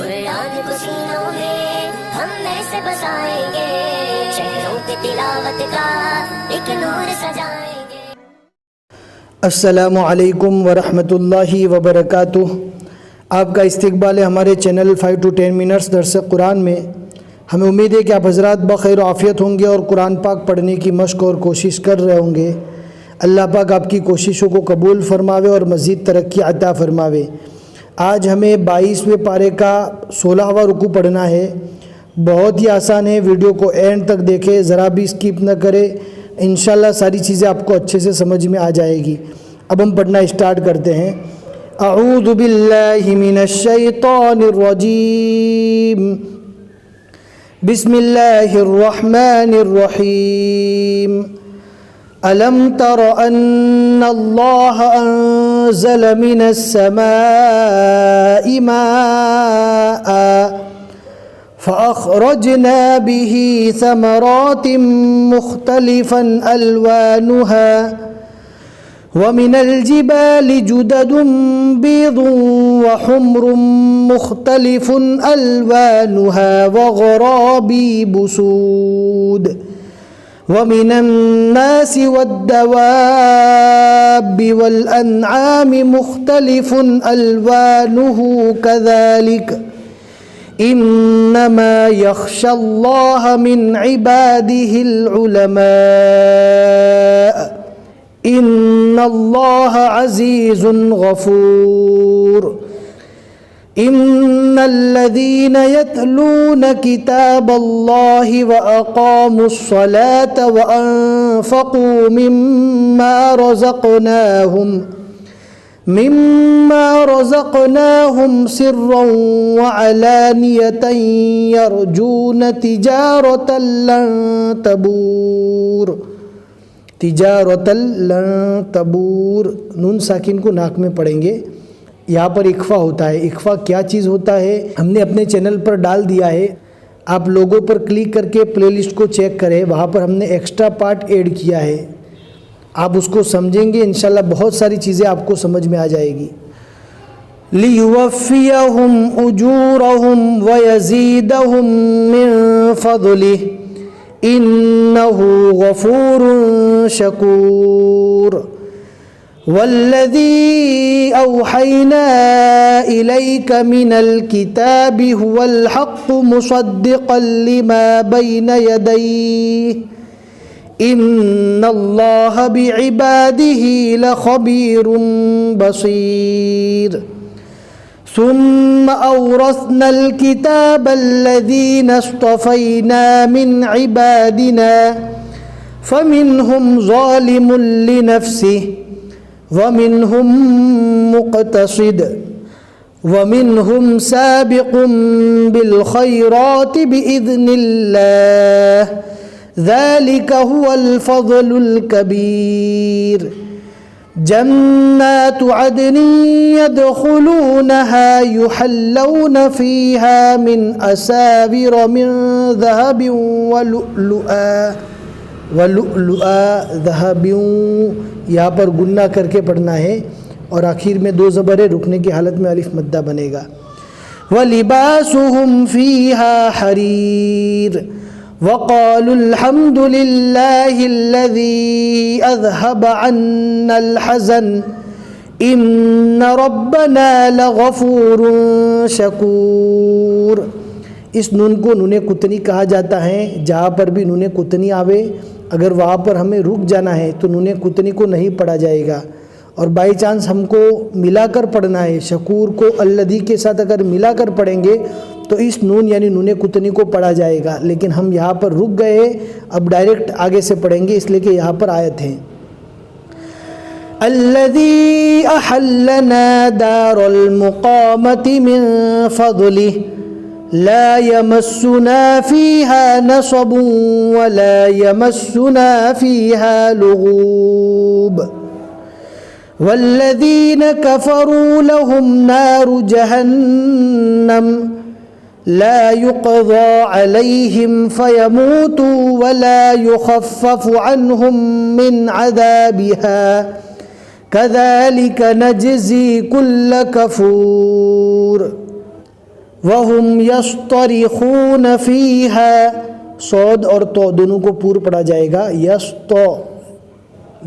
कुरान को सीनों में हम ऐसे बसाएंगे, शहरों पे तिलावत का एक नूर सजाएंगे। अस्सलामु अलैकुम वरहमतुल्लाहि वबरकातुह। आपका इस्तकबाल है हमारे चैनल 5 to 10 मिनट्स दर्स कुरान में। हमें उम्मीद है कि आप हज़रात बखैर आफ़ियत होंगे और कुरान पाक पढ़ने की मश्क और कोशिश कर रहे होंगे। अल्लाह पाक आपकी कोशिशों को कबूल फ़रमावे और मज़ीद तरक्की अता फ़रमावे। आज हमें 22वें पारे का 16वां रुकू पढ़ना है। बहुत ही आसान है, वीडियो को एंड तक देखें, ज़रा भी स्किप न करें। इंशाल्लाह सारी चीज़ें आपको अच्छे से समझ में आ जाएगी। अब हम पढ़ना स्टार्ट करते हैं। अऊज़ु बिल्लाहि मिनश शैतानिर रजीम, बिस्मिल्लाहिर रहमानिर रहीम। अलम तर अन्नल्लाह अंज़ल मिनस समाई माअ फ़अख़रजना बिही समरातिम मुख़्तलिफ़न अल्वानुहा वमिनल जिबालि जुददुम बीदुन वहुम्रुम मुख़्तलिफ़ुन अल्वानुहा वग़राबीबु सूद वमिनन नासि वद्दवाब्बि वल अन्आमि मुख़्तलिफ़ुन अल्वानुहु कज़ालिक इन्नमा यख़शल्लाह मिन इबादिहिल उलमा इन्नल्लाह अज़ीज़ुन गफ़ूर। इन्नल्लज़ीन यतलून किताबल्लाहि व अक़ामुस्सलात व अनफ़क़ू मिम्मा रज़क़नाहुम सिर्रन व अलानियतन यरजून तिजारतन लन तबूर। नून साकिन को नाक में पढ़ेंगे। यहाँ पर इख्फा होता है। इख्फा क्या चीज़ होता है हमने अपने चैनल पर डाल दिया है। आप लोगों पर क्लिक करके प्लेलिस्ट को चेक करें, वहाँ पर हमने एक्स्ट्रा पार्ट ऐड किया है। आप उसको समझेंगे इंशाल्लाह बहुत सारी चीज़ें आपको समझ में आ जाएगी। लियुवफ़्फ़ियहुम उजूरहुम व यज़ीदहुम मिन फ़ज़लिहि इन्नहु गफ़ूरुन शकूर। वल्लज़ी औहैना इलैक मिनल किताबि हुवल हक़्क़ु मुसद्दिक़न लिमा बैन यदैहि इन्नल्लाह बिइबादिही लख़बीरुन बसीर। सुम्मा औरसनल किताबल्लज़ीना इस्तफ़ैना मिन इबादिना फ़मिनहुम ज़ालिमुन लिनफ़्सिहि वमिनहुम मुक़तसिद वमिनहुम साबिक़ुन बिलख़ैराति बिइज़्निल्लाह ज़ालिका हुवल फ़ज़्लुल कबीर। जन्नातु अदनिन यदख़ुलूनहा युहल्लौन फ़ीहा मिन असाविर मिन ज़हबिन व लुअलुआ ज़हबिन। यहाँ पर गुन्ना करके पढ़ना है और आखिर में दो ज़बरें, रुकने की हालत में अलिफ मद्दा बनेगा। व लिबासुहुम फ़ीहा हरीर वक़ालुल हम्दुलिल्लाहिल्लज़ी अज़हब अन्नल हज़न इन्न रब्बना लग़फ़ूरुन शकूर। इस नून को नूने कुतनी कहा जाता है। जहाँ पर भी नूने कुतनी आवे, अगर वहाँ पर हमें रुक जाना है तो नूने कुतनी को नहीं पढ़ा जाएगा। और बाई चांस हमको मिलाकर पढ़ना है, शकूर को अल्लज़ी के साथ अगर मिलाकर पढ़ेंगे तो इस नून यानी नूने कुतनी को पढ़ा जाएगा। लेकिन हम यहाँ पर रुक गए, अब डायरेक्ट आगे से पढ़ेंगे, इसलिए कि यहाँ पर आयत है अल्लज़ी अहल्लना दारल मुक़ामति मिन फ़ज़लिहि ला यमस्सुना फ़ीहा नसबुन व ला यमस्सुना फ़ीहा लुग़ूब। वल्लज़ीन कफ़रू लहुम नारु जहन्नम ला युक़ज़ा अलैहिम फ़यमूतू व ला युख़फ़फ़ु अन्हुम मिन अज़ाबिहा कज़ालिक नजज़ी कुल्ल कफूर। वहुम यस्तरिखून फीहा, सौद और तो दोनों को पूर्व पढ़ा जाएगा,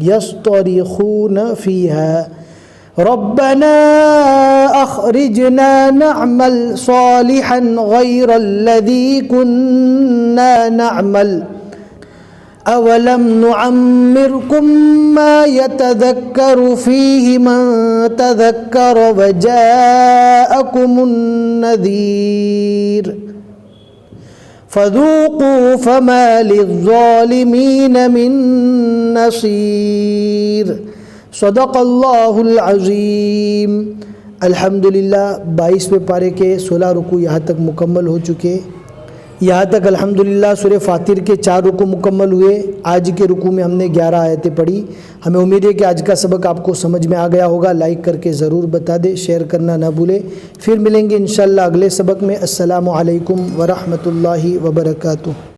यस्तरिखून फीहा। रब्बना अखरिजना नअमल सालिहन गैरल्लज़ी कुन्ना नअमल अवलम नुअम्मिरकुम मा यतज़क्करु फ़ीहि मन तज़क्कर वजाअकुमुन नज़ीर फ़ज़ूक़ू फ़मा लिज़्ज़ालिमीन मिन नसीर। सदक़ल्लाहुल अज़ीम। अल्हम्दुलिल्लाह 22वें पारे के 16 रुकू यहाँ तक मुकम्मल हो चुके। यहाँ तक अल्हम्दुलिल्लाह सूरह फातिर के 4 रुकू मुकम्मल हुए। आज के रुकू में हमने 11 आयतें पढ़ी। हमें उम्मीद है कि आज का सबक आपको समझ में आ गया होगा। लाइक करके ज़रूर बता दें, शेयर करना ना भूलें। फिर मिलेंगे इंशाअल्लाह अगले सबक में। अस्सलामु अलैकुम व रहमतुल्लाहि व बरकातुहू।